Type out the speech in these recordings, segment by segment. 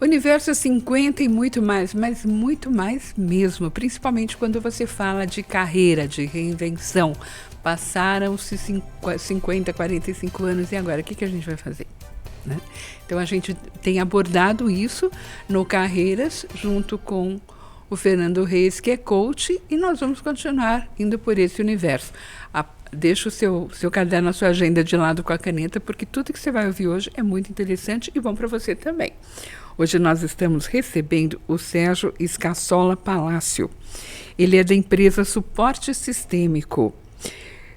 Universo 50 e muito mais, mas muito mais mesmo, principalmente quando você fala de carreira, de reinvenção. Passaram-se 50, 45 anos e agora, o que a gente vai fazer? Né? Então a gente tem abordado isso no Carreiras, junto com o Fernando Reis, que é coach, e nós vamos continuar indo por esse universo. Deixa o seu caderno, a sua agenda de lado com a caneta, porque tudo que você vai ouvir hoje é muito interessante e bom para você também. Hoje nós estamos recebendo o Sérgio Scassola Palácio. Ele é da empresa Suporte Sistêmico.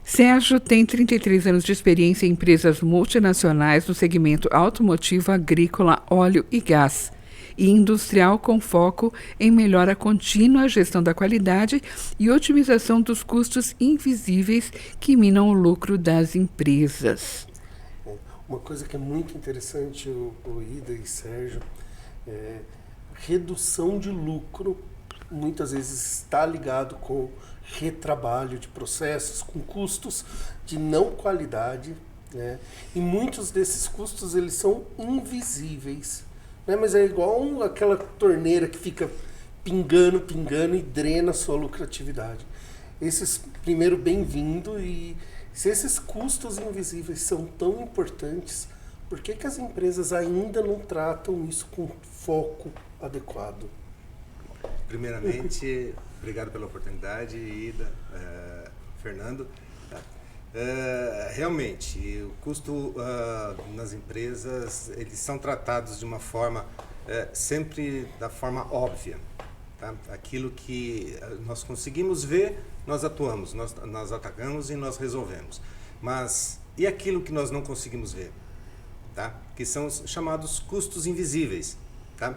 Sérgio tem 33 anos de experiência em empresas multinacionais no segmento automotivo, agrícola, óleo e gás, e industrial, com foco em melhora contínua, gestão da qualidade e otimização dos custos invisíveis que minam o lucro das empresas. Uma coisa que é muito interessante, o Ida e Sérgio, é redução de lucro, muitas vezes está ligado com retrabalho de processos, com custos de não qualidade, né? E muitos desses custos eles são invisíveis, né? Mas é igual aquela torneira que fica pingando e drena a sua lucratividade. Primeiro, bem-vindo, e se esses custos invisíveis são tão importantes, por que as empresas ainda não tratam isso com foco adequado? Primeiramente, obrigado pela oportunidade, Ida, Fernando. Realmente, o custo nas empresas, eles são tratados de uma forma, sempre da forma óbvia. Tá? Aquilo que nós conseguimos ver, nós atuamos, nós atacamos e nós resolvemos. Mas, e aquilo que nós não conseguimos ver? Tá? Que são os chamados custos invisíveis. Tá?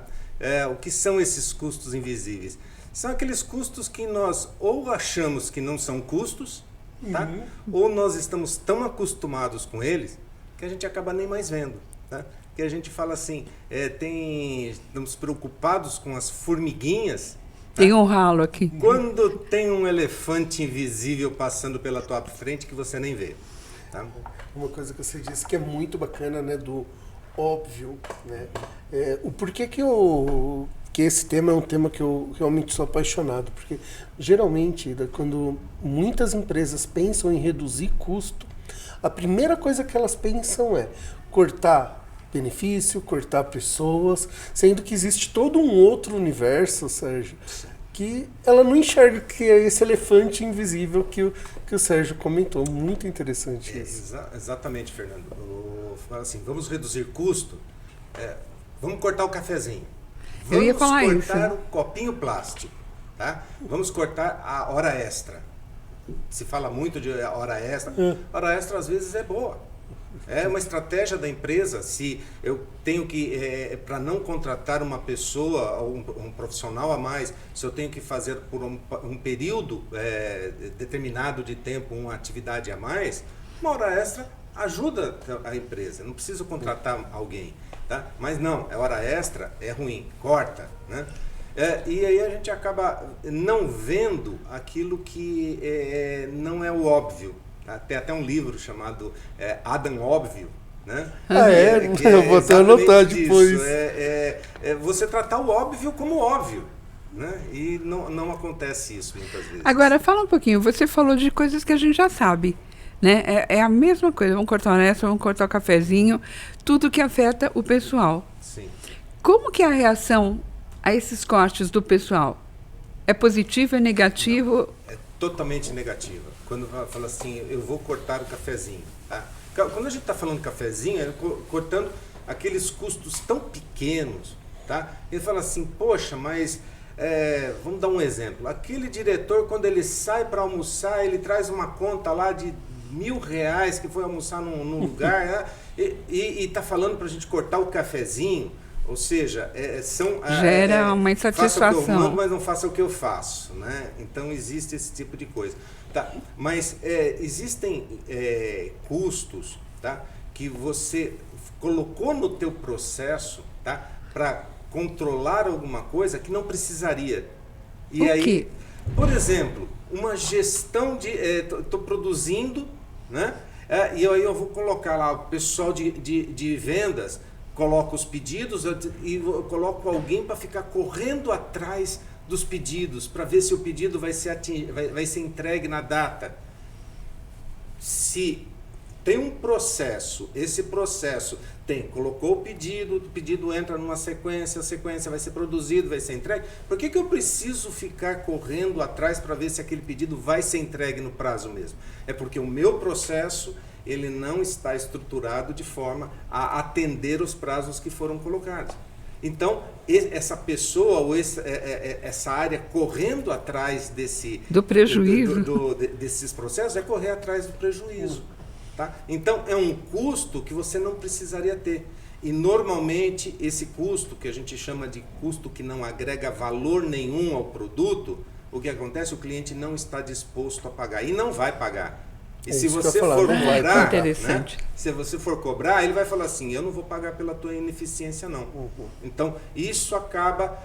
O que são esses custos invisíveis? São aqueles custos que nós ou achamos que não são custos, tá? Ou nós estamos tão acostumados com eles que a gente acaba nem mais vendo. Tá? Que a gente fala assim, estamos preocupados com as formiguinhas. Tá? Tem um ralo aqui. Quando tem um elefante invisível passando pela tua frente que você nem vê. Tá? Uma coisa que você disse que é muito bacana, né, do óbvio, né? O porquê que esse tema é um tema que eu realmente sou apaixonado, porque geralmente quando muitas empresas pensam em reduzir custo, a primeira coisa que elas pensam é cortar benefício, cortar pessoas, sendo que existe todo um outro universo, Sérgio, que ela não enxerga, que é esse elefante invisível que o Sérgio comentou. Muito interessante isso. Exatamente, Fernando. Assim, vamos reduzir custo, vamos cortar o cafezinho. Eu ia falar isso. Vamos cortar o copinho plástico. Tá? Vamos cortar a hora extra. Se fala muito de hora extra. Hora extra, às vezes, é boa. É uma estratégia da empresa. Se eu tenho que, para não contratar uma pessoa, um profissional a mais, se eu tenho que fazer por um período determinado de tempo uma atividade a mais, uma hora extra ajuda a empresa. Não preciso contratar alguém. Tá? Mas não, é hora extra, é ruim, corta. Né? E aí a gente acaba não vendo aquilo que não é o óbvio. Tem até um livro chamado Adam Óbvio, né? Eu vou até anotar depois. Você tratar o óbvio como óbvio, né? E não acontece isso muitas vezes. Agora, fala um pouquinho, você falou de coisas que a gente já sabe, né? É a mesma coisa, vamos cortar o resto, vamos cortar o cafezinho, tudo que afeta o pessoal. Sim. Como que é a reação a esses cortes do pessoal? É positivo, é negativo? Não, é totalmente negativa. Quando fala assim, eu vou cortar o cafezinho. Tá? Quando a gente está falando cafezinho, é cortando aqueles custos tão pequenos. Tá? Ele fala assim, poxa, mas vamos dar um exemplo. Aquele diretor, quando ele sai para almoçar, ele traz uma conta lá de R$1.000 que foi almoçar num lugar, né? E está falando para a gente cortar o cafezinho. Ou seja, gera uma insatisfação. Faça o que eu mando, mas não faça o que eu faço. Né? Então existe esse tipo de coisa. Tá? Mas existem custos, tá? Que você colocou no teu processo, tá? Para controlar alguma coisa que não precisaria. E o aí, quê? Por exemplo, uma gestão de... Estou produzindo, né? E aí eu vou colocar lá o pessoal de vendas coloco os pedidos e coloco alguém para ficar correndo atrás dos pedidos, para ver se o pedido vai ser entregue na data. Se tem um processo, esse processo colocou o pedido entra numa sequência, a sequência vai ser produzido, vai ser entregue. Por que eu preciso ficar correndo atrás para ver se aquele pedido vai ser entregue no prazo mesmo? É porque o meu processo, ele não está estruturado de forma a atender os prazos que foram colocados. Então, essa pessoa ou essa área correndo atrás do prejuízo, desses processos, é correr atrás do prejuízo. Tá? Então, é um custo que você não precisaria ter. E, normalmente, esse custo, que a gente chama de custo que não agrega valor nenhum ao produto, o que acontece? O cliente não está disposto a pagar e não vai pagar. E se você for cobrar, se você for cobrar, ele vai falar assim, eu não vou pagar pela tua ineficiência, não. Então, isso acaba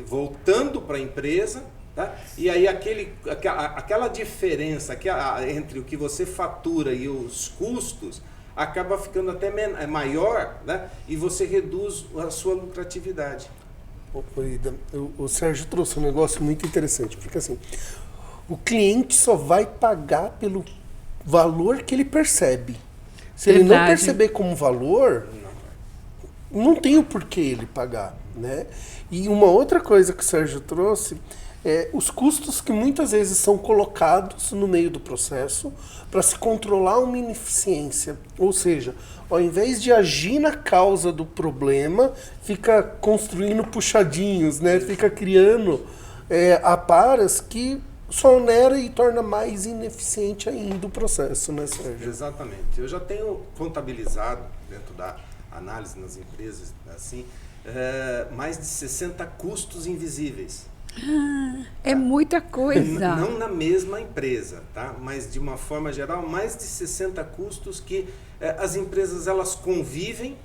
voltando para a empresa, tá? E aí aquela diferença entre o que você fatura e os custos acaba ficando até maior, né? E você reduz a sua lucratividade. O Sérgio trouxe um negócio muito interessante, porque assim, o cliente só vai pagar pelo valor que ele percebe. Se ele não perceber como valor, não tem o porquê ele pagar, né? E uma outra coisa que o Sérgio trouxe é os custos que muitas vezes são colocados no meio do processo para se controlar uma ineficiência. Ou seja, ao invés de agir na causa do problema, fica construindo puxadinhos, né? Fica criando aparas que só onera e torna mais ineficiente ainda o processo, né, Sérgio? Exatamente. Eu já tenho contabilizado, dentro da análise nas empresas, assim, mais de 60 custos invisíveis. É muita coisa. Não na mesma empresa, tá? Mas de uma forma geral, mais de 60 custos que as empresas elas convivem,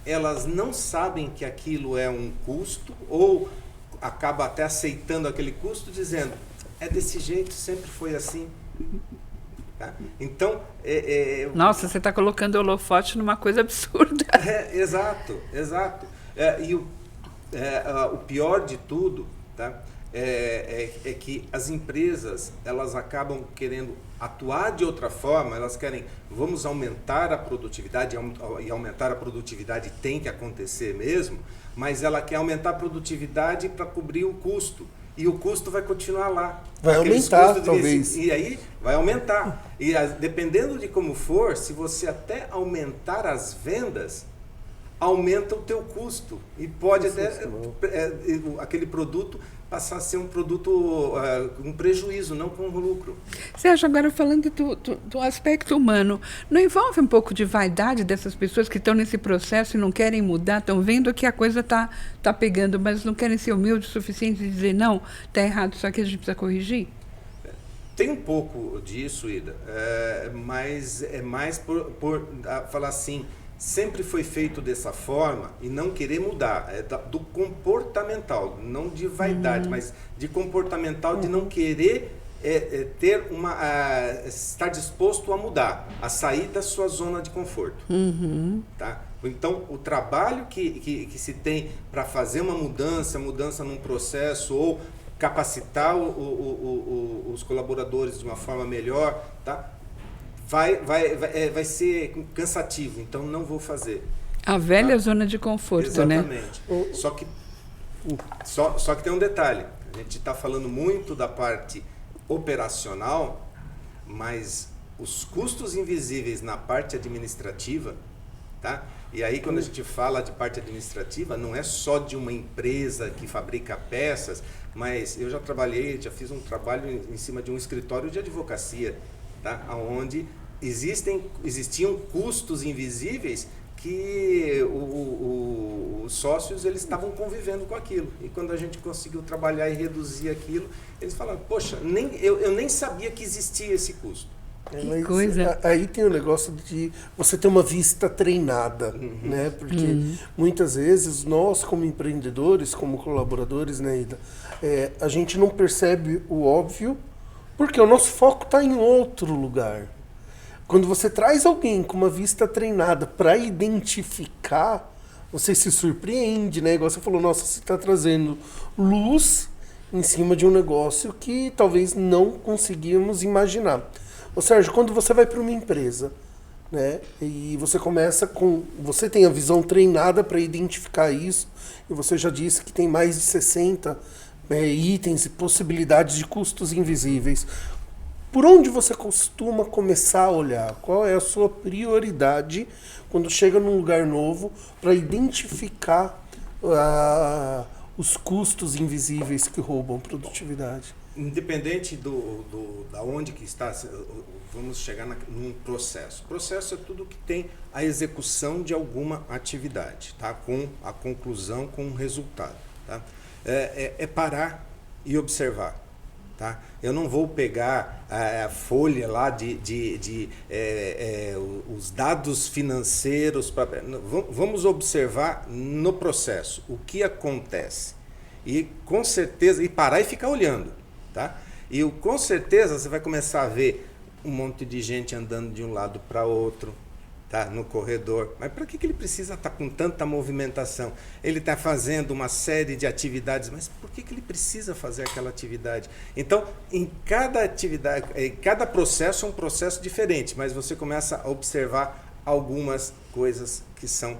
elas não sabem que aquilo é um custo ou acaba até aceitando aquele custo dizendo é desse jeito, sempre foi assim. Tá? Então... Nossa, você está colocando o holofote numa coisa absurda. Exato. E o pior de tudo, tá? É que as empresas elas acabam querendo atuar de outra forma, elas querem, vamos aumentar a produtividade, e aumentar a produtividade tem que acontecer mesmo, mas ela quer aumentar a produtividade para cobrir o custo. E o custo vai continuar lá. Vai aumentar, talvez. E aí vai aumentar. E dependendo de como for, se você até aumentar as vendas, aumenta o teu custo. E pode até aquele produto passar a ser um produto com prejuízo, não com lucro. Sérgio, agora falando do aspecto humano, não envolve um pouco de vaidade dessas pessoas que estão nesse processo e não querem mudar, estão vendo que a coisa tá pegando, mas não querem ser humildes o suficiente e dizer, não, está errado, só que a gente precisa corrigir? Tem um pouco disso, Ida, mas é mais por falar assim, sempre foi feito dessa forma e não querer mudar, do comportamental, não de vaidade, mas de comportamental, de não querer estar disposto a mudar, a sair da sua zona de conforto. Tá? Então, o trabalho que se tem para fazer uma mudança num processo ou capacitar os colaboradores de uma forma melhor, tá? Vai ser cansativo, então não vou fazer. A velha zona de conforto, exatamente, né? Só que tem um detalhe. A gente está falando muito da parte operacional, mas os custos invisíveis na parte administrativa, tá? E aí quando a gente fala de parte administrativa, não é só de uma empresa que fabrica peças, mas eu já fiz um trabalho em cima de um escritório de advocacia, tá? Onde existiam custos invisíveis que os sócios eles estavam convivendo com aquilo. E quando a gente conseguiu trabalhar e reduzir aquilo, eles falaram, poxa, eu nem sabia que existia esse custo. Que coisa. Aí tem o negócio de você ter uma vista treinada, né? Porque muitas vezes nós, como empreendedores, como colaboradores, né, Ida, a gente não percebe o óbvio, porque o nosso foco está em outro lugar. Quando você traz alguém com uma vista treinada para identificar, você se surpreende, né? Igual você falou, nossa, você está trazendo luz em cima de um negócio que talvez não conseguíamos imaginar. Ô Sérgio, quando você vai para uma empresa, né, e você começa com... Você tem a visão treinada para identificar isso, e você já disse que tem mais de 60 itens e possibilidades de custos invisíveis. Por onde você costuma começar a olhar? Qual é a sua prioridade quando chega num lugar novo para identificar os custos invisíveis que roubam produtividade? Independente da onde que está, vamos chegar num processo. Processo é tudo que tem a execução de alguma atividade, tá? Com a conclusão, com o resultado. Tá? É parar e observar. Tá? Eu não vou pegar a folha lá os dados financeiros. Vamos observar no processo o que acontece. E com certeza, e parar e ficar olhando. Tá? E com certeza você vai começar a ver um monte de gente andando de um lado para outro, tá? No corredor. Mas para que ele precisa estar com tanta movimentação? Ele está fazendo uma série de atividades, mas por que ele precisa fazer aquela atividade? Então, em cada atividade, em cada processo é um processo diferente, mas você começa a observar algumas coisas que são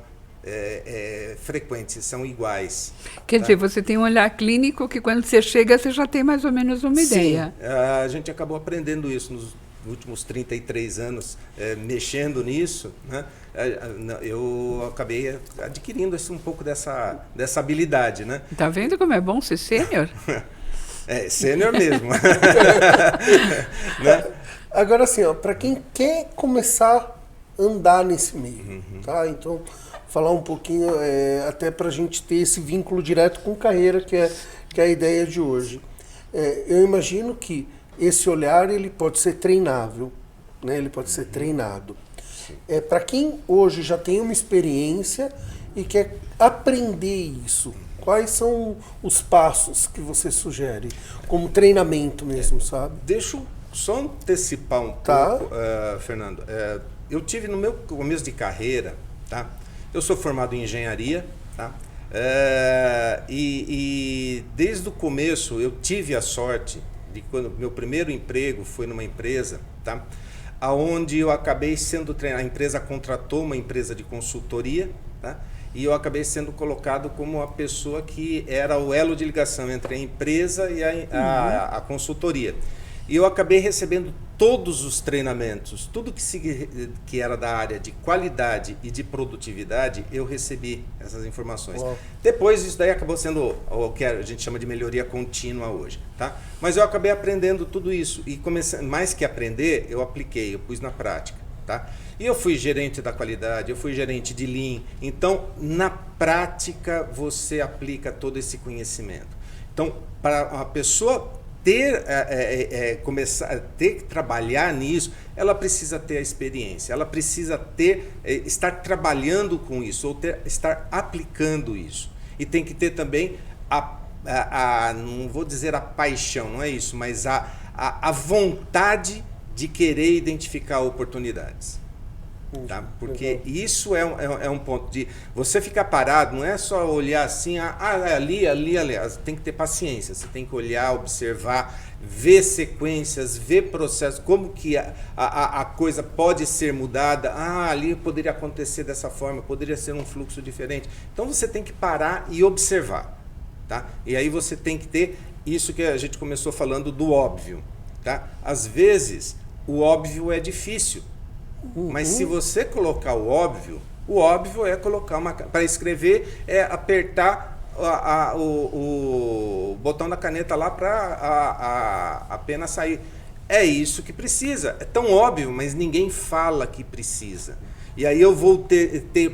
frequentes, são iguais. Quer dizer, você tem um olhar clínico que quando você chega, você já tem mais ou menos uma ideia. Sim, a gente acabou aprendendo isso nos últimos 33 anos, mexendo nisso, né? Eu acabei adquirindo um pouco dessa habilidade. Né? Tá vendo como é bom ser sênior? Sênior mesmo. Né? Agora assim, para quem quer começar a andar nesse meio, tá? Então, falar um pouquinho, até para a gente ter esse vínculo direto com carreira, que é a ideia de hoje. Eu imagino que esse olhar ele pode ser treinável, né? Ele pode ser treinado. Para quem hoje já tem uma experiência e quer aprender isso, quais são os passos que você sugere? Como treinamento mesmo, sabe? Deixa eu só antecipar um pouco, Fernando. Eu tive no meu começo de carreira, tá? Eu sou formado em engenharia, tá? E desde o começo eu tive a sorte de quando meu primeiro emprego foi numa empresa, tá? Aonde eu acabei sendo treinado. A empresa contratou uma empresa de consultoria, tá? E eu acabei sendo colocado como a pessoa que era o elo de ligação entre a empresa e a consultoria. E eu acabei recebendo todos os treinamentos, tudo que era da área de qualidade e de produtividade, eu recebi essas informações. Uau. Depois isso daí acabou sendo o que a gente chama de melhoria contínua hoje. Tá? Mas eu acabei aprendendo tudo isso e mais que aprender, eu apliquei, eu pus na prática. Tá? E eu fui gerente da qualidade, eu fui gerente de Lean. Então, na prática, você aplica todo esse conhecimento. Então, para a pessoa começar a ter que trabalhar nisso, ela precisa ter a experiência, ela precisa estar trabalhando com isso, ou estar aplicando isso. E tem que ter também não vou dizer a paixão, não é isso, mas a vontade de querer identificar oportunidades. Tá? Porque isso é um ponto de você ficar parado, não é só olhar assim, ali, tem que ter paciência, você tem que olhar, observar, ver sequências, ver processos, como que a coisa pode ser mudada, ali poderia acontecer dessa forma, poderia ser um fluxo diferente. Então você tem que parar e observar, tá? E aí você tem que ter isso que a gente começou falando do óbvio, tá? Às vezes o óbvio é difícil. Mas se você colocar o óbvio é colocar para escrever, apertar o botão da caneta lá para a pena sair. É isso que precisa. É tão óbvio, mas ninguém fala que precisa. E aí eu vou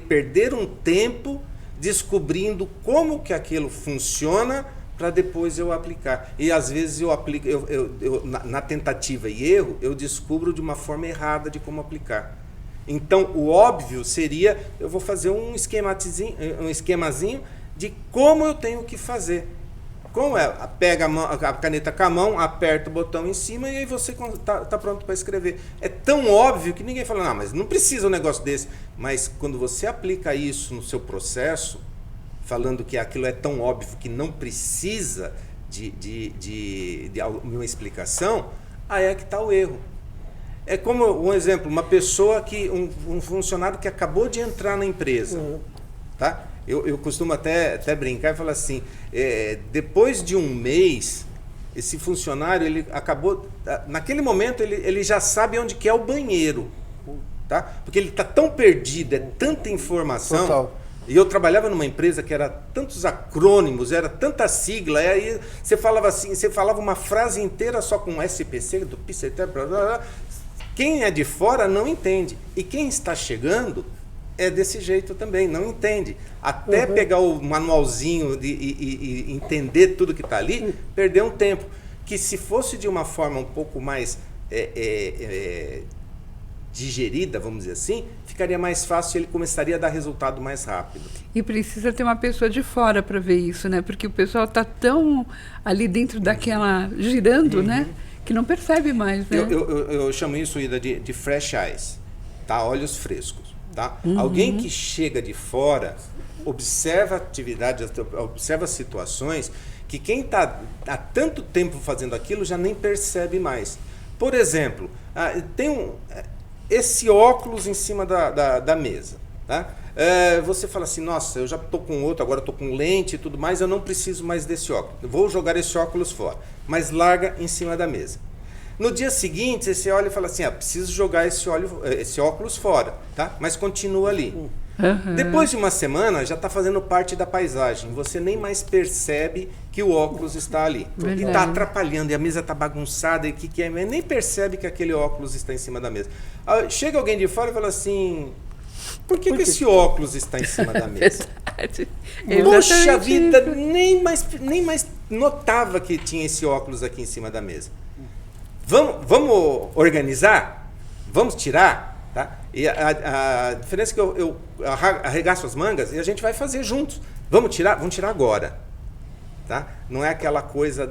perder um tempo descobrindo como que aquilo funciona para depois eu aplicar. E às vezes eu aplico, na tentativa e erro, eu descubro de uma forma errada de como aplicar. Então, o óbvio seria, eu vou fazer um esquemazinho de como eu tenho que fazer. Como é? Pega a caneta com a mão, aperta o botão em cima e aí você tá pronto para escrever. É tão óbvio que ninguém fala, não, mas não precisa um negócio desse. Mas quando você aplica isso no seu processo, falando que aquilo é tão óbvio que não precisa de uma explicação, aí é que está o erro. É como um exemplo, uma pessoa um funcionário que acabou de entrar na empresa, tá? Eu costumo até brincar e falar assim, depois de um mês, esse funcionário, ele acabou, naquele momento ele já sabe onde que é o banheiro, tá? Porque ele está tão perdido, é tanta informação. Total. E eu trabalhava numa empresa que era tantos acrônimos, era tanta sigla, aí você falava assim, você falava uma frase inteira só com SPC, do PCT, blá, blá, blá. Quem é de fora não entende. E quem está chegando é desse jeito também, não entende. Até pegar o manualzinho e entender tudo que está ali, perdeu um tempo. Que se fosse de uma forma um pouco mais digerida, vamos dizer assim, ficaria mais fácil e ele começaria a dar resultado mais rápido. E precisa ter uma pessoa de fora para ver isso, né? Porque o pessoal está tão ali dentro daquela, girando, né? Que não percebe mais, né? Eu chamo isso, Ida, de fresh eyes, tá? Olhos frescos, tá? Alguém que chega de fora, observa atividades, observa situações que quem está há tanto tempo fazendo aquilo já nem percebe mais. Por exemplo, tem esse óculos em cima da mesa, tá? Você fala assim, nossa, eu já estou com outro, agora estou com lente e tudo mais, eu não preciso mais desse óculos, eu vou jogar esse óculos fora, mas larga em cima da mesa. No dia seguinte, você olha e fala assim, preciso jogar esse óculos fora, tá? Mas continua ali. Depois de uma semana, já está fazendo parte da paisagem, você nem mais percebe que o óculos está ali. Verdade. E está atrapalhando, e a mesa está bagunçada, e o que é? Nem percebe que aquele óculos está em cima da mesa. Chega alguém de fora e fala assim, por que esse óculos está em cima da mesa? Poxa vida, nem mais notava que tinha esse óculos aqui em cima da mesa. Vamos organizar? Vamos tirar? Tá? E a diferença é que eu arregaço as mangas e a gente vai fazer juntos. Vamos tirar agora. Tá? Não é aquela coisa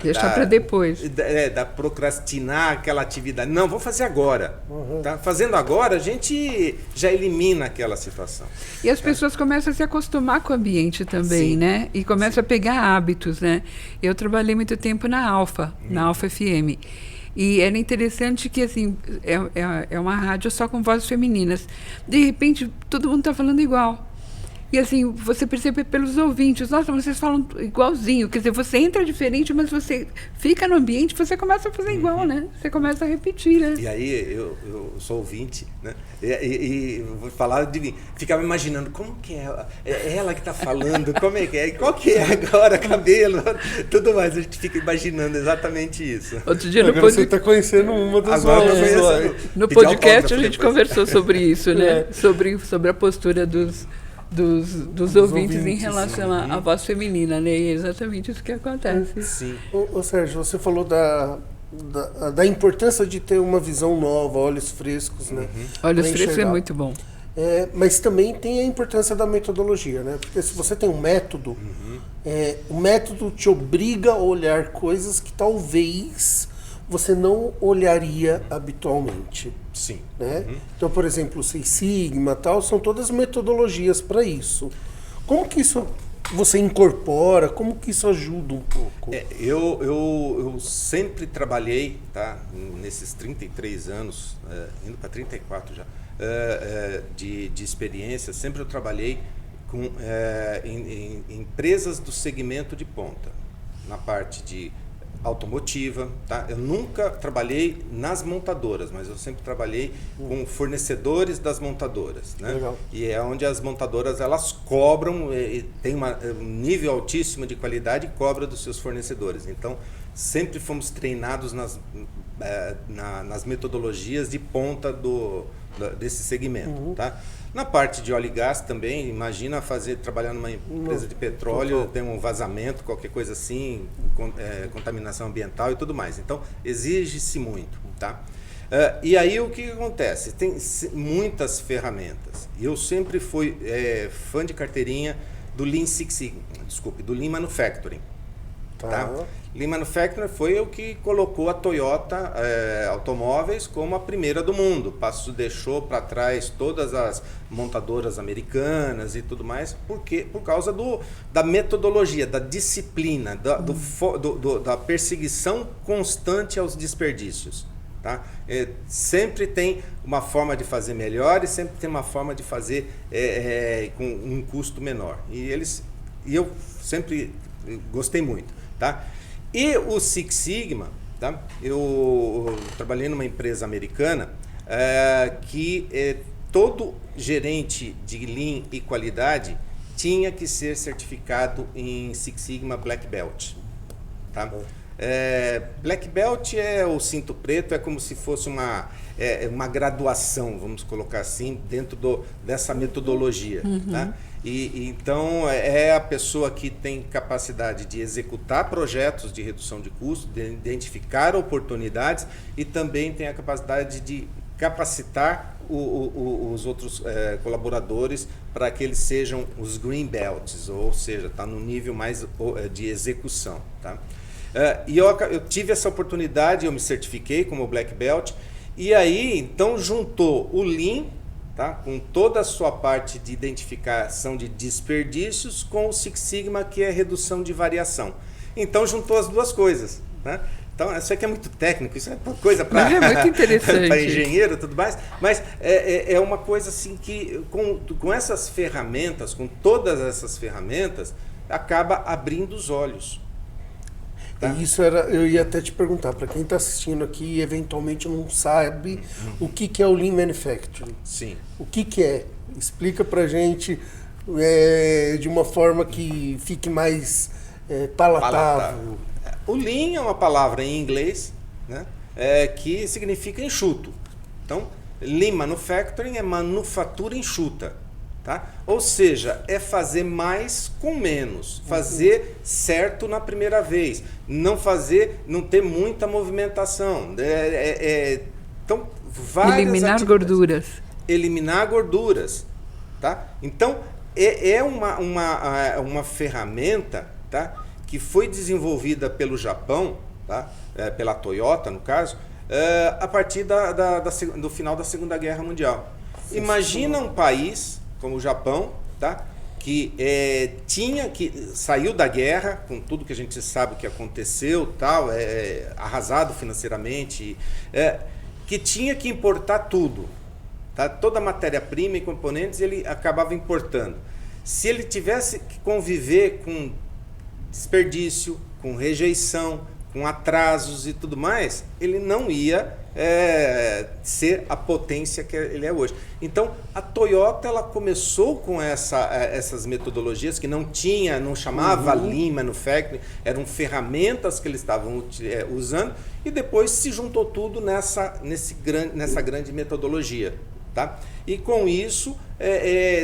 deixar para depois. Da procrastinar aquela atividade. Não, vamos fazer agora. Tá? Fazendo agora, a gente já elimina aquela situação. E as pessoas começam a se acostumar com o ambiente também, né? E começam a pegar hábitos, né? Eu trabalhei muito tempo na Alfa FM. E era interessante que, assim, é uma rádio só com vozes femininas. De repente, todo mundo está falando igual. E assim, você percebe pelos ouvintes, nossa, vocês falam igualzinho. Quer dizer, você entra diferente, mas você fica no ambiente, você começa a fazer igual, né? Você começa a repetir, né? E aí, eu sou ouvinte, né? E vou falar de mim. Ficava imaginando, como que é ela que está falando, como é que é? Qual que é agora, cabelo, tudo mais. A gente fica imaginando exatamente isso. Outro dia você está conhecendo uma das outras. No podcast a gente conversou sobre isso, né? Sobre a postura dos ouvintes em relação à voz feminina, né? E é exatamente isso que acontece. Sim. Ô Sérgio, você falou da importância de ter uma visão nova, olhos frescos, né? Olhos frescos é muito bom. Mas também tem a importância da metodologia, né? Porque se você tem um método, o método te obriga a olhar coisas que talvez você não olharia habitualmente. Sim. Né? Então, por exemplo, o Seis Sigma, tal, são todas metodologias para isso. Como que isso você incorpora? Como que isso ajuda um pouco? Eu sempre trabalhei, tá, nesses 33 anos, indo para 34 já, de experiência, sempre eu trabalhei em empresas do segmento de ponta, na parte de automotiva, tá? Eu nunca trabalhei nas montadoras, mas eu sempre trabalhei com fornecedores das montadoras, né? Legal. E é onde as montadoras elas cobram, tem um nível altíssimo de qualidade e cobra dos seus fornecedores. Então sempre fomos treinados nas metodologias de ponta desse segmento, tá? Na parte de óleo e gás também, imagina trabalhar numa empresa de petróleo, tem um vazamento, qualquer coisa assim, contaminação ambiental e tudo mais. Então, exige-se muito, tá? E aí o que acontece? Tem muitas ferramentas. Eu sempre fui fã de carteirinha, do Lean Six Sigma, desculpe, do Lean Manufacturing. Tá. Tá? Lean Manufacturing foi o que colocou a Toyota Automóveis como a primeira do mundo. Deixou para trás todas as montadoras americanas e tudo mais, por causa da metodologia, da disciplina, da perseguição constante aos desperdícios. Tá? Sempre tem uma forma de fazer melhor e sempre tem uma forma de fazer com um custo menor. E eu sempre gostei muito. Tá? E o Six Sigma, tá? Eu trabalhei numa empresa americana que todo gerente de Lean e qualidade tinha que ser certificado em Six Sigma Black Belt. Tá? Black Belt é o cinto preto, é como se fosse uma graduação, vamos colocar assim, dentro dessa metodologia. Tá? Então, é a pessoa que tem capacidade de executar projetos de redução de custo, de identificar oportunidades e também tem a capacidade de capacitar os outros colaboradores para que eles sejam os Green Belts, ou seja, está no nível mais de execução. Tá? E eu tive essa oportunidade, eu me certifiquei como Black Belt, e aí então juntou o Lean, tá, com toda a sua parte de identificação de desperdícios, com o Six Sigma, que é redução de variação. Então juntou as duas coisas. Né? Então, isso aqui é muito técnico, isso é coisa para engenheiro e tudo mais, mas é uma coisa assim que com essas ferramentas, com todas essas ferramentas, acaba abrindo os olhos. Tá? Isso eu ia até te perguntar, para quem está assistindo aqui e eventualmente não sabe o que é o Lean Manufacturing. Sim. O que é? Explica para a gente de uma forma que fique mais palatável. O Lean é uma palavra em inglês, né, que significa enxuto. Então, Lean Manufacturing é manufatura enxuta. Tá? Ou seja, é fazer mais com menos, fazer certo na primeira vez, não ter muita movimentação. Então, eliminar gorduras. Eliminar gorduras. Tá? Então, é uma ferramenta, tá, que foi desenvolvida pelo Japão, tá, pela Toyota, no caso, a partir do final da Segunda Guerra Mundial. Imagina um país como o Japão, tá? Que saiu da guerra, com tudo que a gente sabe que aconteceu, tal, arrasado financeiramente, que tinha que importar tudo, tá? Toda matéria-prima e componentes ele acabava importando. Se ele tivesse que conviver com desperdício, com rejeição, com atrasos e tudo mais, ele não ia ser a potência que ele é hoje. Então, a Toyota ela começou com essas metodologias que não chamava Lean Manufacturing, eram ferramentas que eles estavam usando e depois se juntou tudo nessa grande metodologia. Tá? E com isso,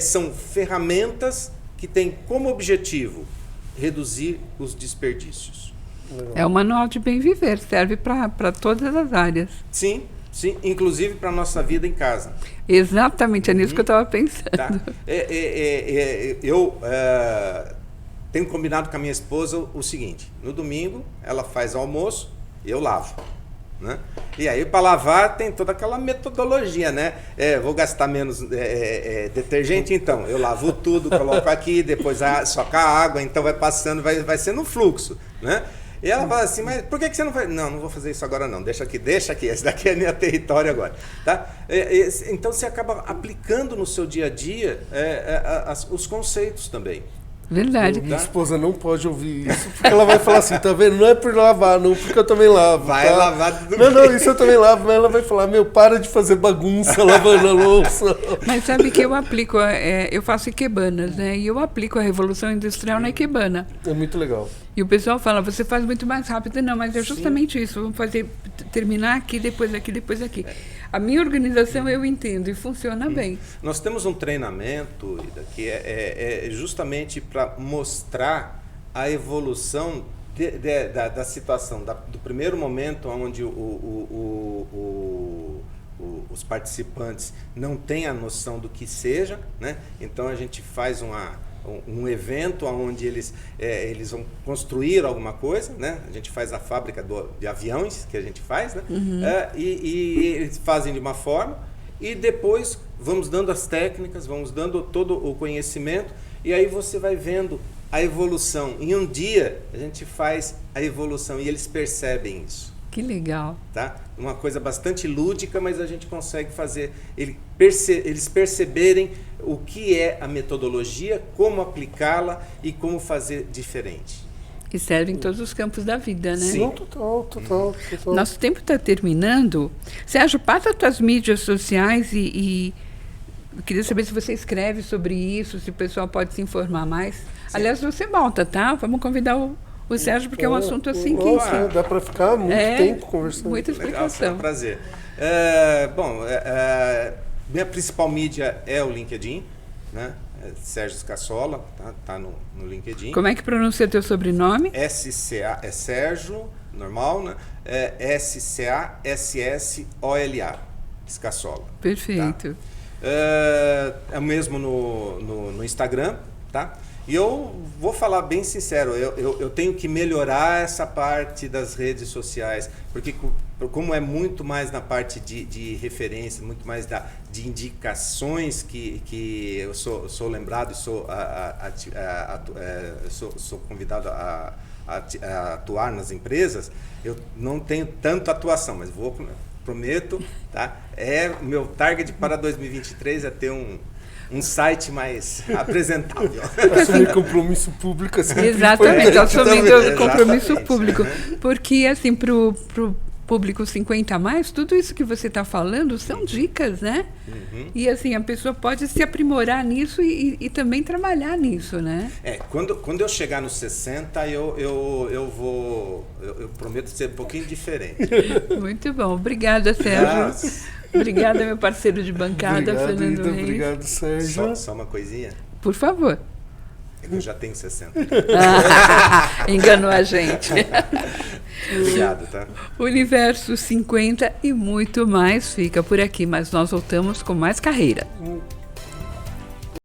são ferramentas que têm como objetivo reduzir os desperdícios. É o manual de bem viver, serve para todas as áreas. Sim, inclusive para a nossa vida em casa. Exatamente, é nisso que eu estava pensando. Tá. Eu tenho combinado com a minha esposa o seguinte: no domingo ela faz almoço, eu lavo. Né? E aí para lavar tem toda aquela metodologia, né? Vou gastar menos detergente, então eu lavo tudo, coloco aqui, depois soca a água, então vai passando, vai sendo um fluxo, né? E ela fala assim, mas por que você não faz? Não vou fazer isso agora não, deixa aqui, esse daqui é meu território agora. Tá? Então você acaba aplicando no seu dia a dia os conceitos também. Verdade. Minha esposa não pode ouvir isso, porque ela vai falar assim, tá vendo? Não é por lavar, não, porque eu também lavo. Vai lavar tudo. Não, isso eu também lavo, mas ela vai falar, para de fazer bagunça lavando a louça. Mas sabe que eu aplico, eu faço ikebanas, né? E eu aplico a Revolução Industrial na ikebana. É muito legal. E o pessoal fala, você faz muito mais rápido. Não, mas é justamente isso, vamos terminar aqui, depois aqui, depois aqui. A minha organização eu entendo e funciona bem. Nós temos um treinamento, Ida, que é justamente para mostrar a evolução da situação, do primeiro momento onde os participantes não têm a noção do que seja, né? Então a gente faz um evento onde eles vão construir alguma coisa, né? A gente faz a fábrica de aviões, que a gente faz, né? E eles fazem de uma forma, e depois vamos dando as técnicas, vamos dando todo o conhecimento, e aí você vai vendo a evolução. Em um dia, a gente faz a evolução, e eles percebem isso. Que legal. Tá? Uma coisa bastante lúdica, mas a gente consegue fazer eles perceberem o que é a metodologia, como aplicá-la e como fazer diferente. E serve em todos os campos da vida, né? Sim. Não, total. Nosso tempo está terminando. Sérgio, passa as tuas mídias sociais e eu queria saber se você escreve sobre isso, se o pessoal pode se informar mais. Sim. Aliás, você volta, tá? Vamos convidar o Sérgio, porque é um assunto assim que... Nossa, dá para ficar muito tempo conversando. Muita explicação. Legal, um prazer. Minha principal mídia é o LinkedIn, né? Sérgio Scassola, tá no LinkedIn. Como é que pronuncia teu sobrenome? SCA, é Sérgio, normal, né? SCASSOLA, Scassola. Perfeito. Tá? É o mesmo no Instagram, tá? E eu vou falar bem sincero, eu tenho que melhorar essa parte das redes sociais, porque como é muito mais na parte de referência, muito mais de indicações que eu sou lembrado e sou convidado a atuar nas empresas, eu não tenho tanta atuação, mas prometo, tá? Meu target para 2023 é ter um site mais apresentável. Assumir compromisso público. Assim, exatamente, assumindo compromisso Exatamente. público. Porque, assim, para o público 50 a mais, tudo isso que você está falando são dicas, né? E, assim, a pessoa pode se aprimorar nisso e também trabalhar nisso, né? Quando eu chegar nos 60, eu prometo ser um pouquinho diferente. Muito bom. Obrigada, Sérgio. Obrigada, meu parceiro de bancada, Fernando Reis. Obrigado, Sérgio. Só uma coisinha. Por favor. Eu já tenho 60. Enganou a gente. Obrigado, tá? Universo 50 e muito mais fica por aqui, mas nós voltamos com mais carreira.